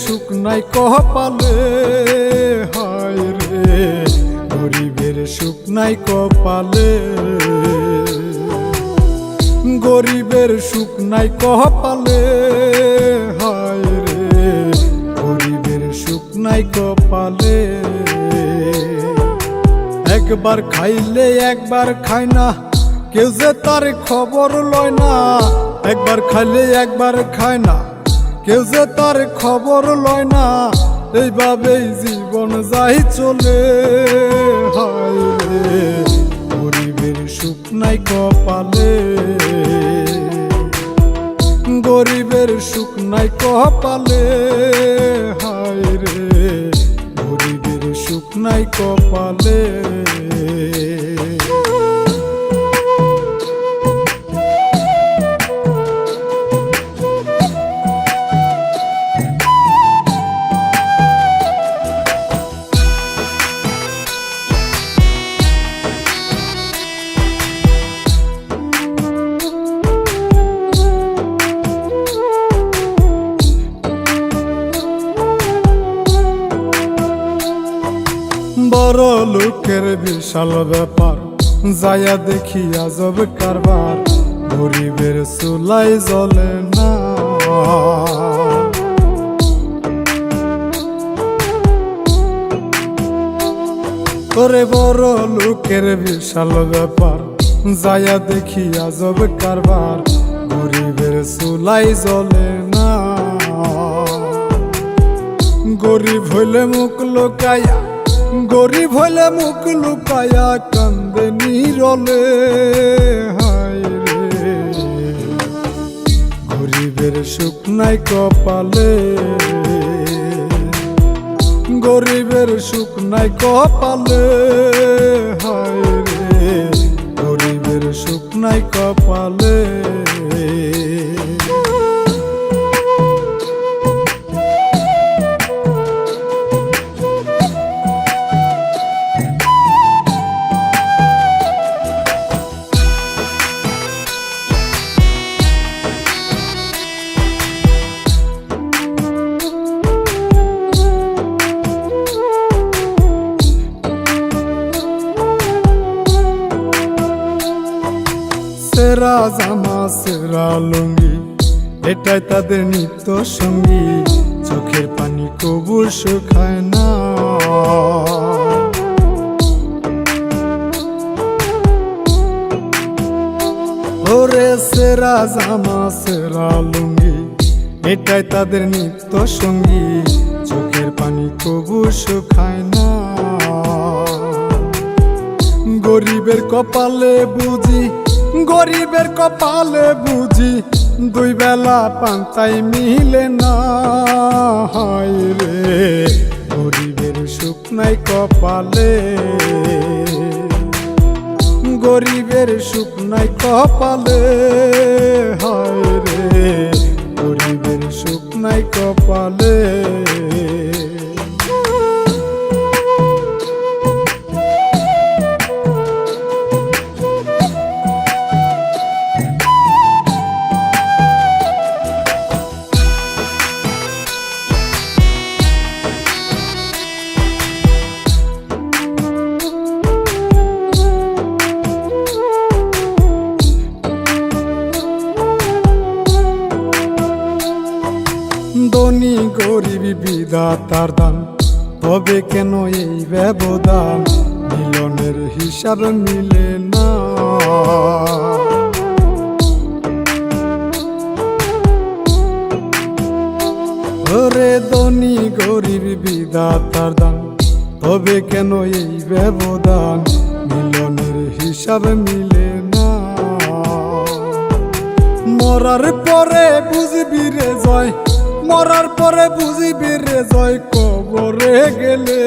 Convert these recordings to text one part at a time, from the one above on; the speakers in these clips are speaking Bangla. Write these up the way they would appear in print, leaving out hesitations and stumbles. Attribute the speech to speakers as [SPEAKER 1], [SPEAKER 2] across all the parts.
[SPEAKER 1] সুখ নাই কপালে, হায় রে গরিবের সুখ নাই কপালে, গরিবের সুখ নাই কপালে, হায় রে গরিবের সুখ নাই কপালে। একবার খাইলে একবার খায় না, কেউ যে তার খবর লয় না। একবার খাইলে একবার খায় না, কেউ যে তার খবর লয় না। এইভাবেই জীবন যাই চলে, হায় রে গরিবের সুখ নাই কপালে, গরিবের সুখ নাই কপালে, হায় রে গরিবের সুখ নাই কপালে। বড় লোকের বিশাল ব্যাপার, যায়া দেখি আজব কারবার। গরিবের চুলাই জ্বলে না, ওরে বড় লোকের বিশাল ব্যাপার, যায়া দেখি আজব কারবার। গরিবের চুলাই জ্বলে না, গরিব হইলে মুখ লোকায়া, গরিব হইলে মুখ লুকায়া কান্দে নীরলে, হায় রে গরিবের সুখ নাই কপালে, গরিবের সুখ নাই কপালে, হায় রে গরিবের সুখ নাই কপালে। সেরা জামা সেরা লুঙ্গি, এটাই তাদের নিত্য সঙ্গী। চোখের পানি কবু শুকায় না, ওরে সেরা জামা সেরা লুঙ্গি, এটাই তাদের নিত্য সঙ্গী। চোখের পানি কবু শুকায় না, গরিবের কপালে বুঝি, গরিবের কপালে বুঝি দুই বেলা পান্তাই মিলে না, হায় রে গরিবের সুখ নাই কপালে, গরিবের সুখ নাই কপালে, হায় রে গরিবের সুখ নাই কপালে। ধনী গরিব বিধাতার দান, তবে কেন এই ব্যবধান? মিলনের হিসাব মিলে না, ওরে ধনী গরিব বিধাতার দান, তবে কেন এই ব্যবধান? মিলনের হিসাব মিলে না, মরার পরে বুঝবি রে জয়, মরার পরে বুঝিবি রে জয় কবরে গেলে,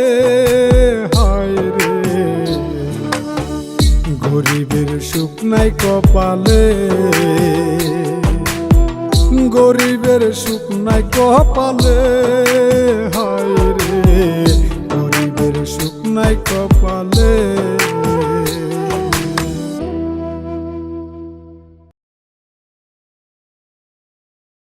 [SPEAKER 1] হায় রে গরিবের সুখ নাই কপালে, গরিবের সুখ নাই কপালে, হায়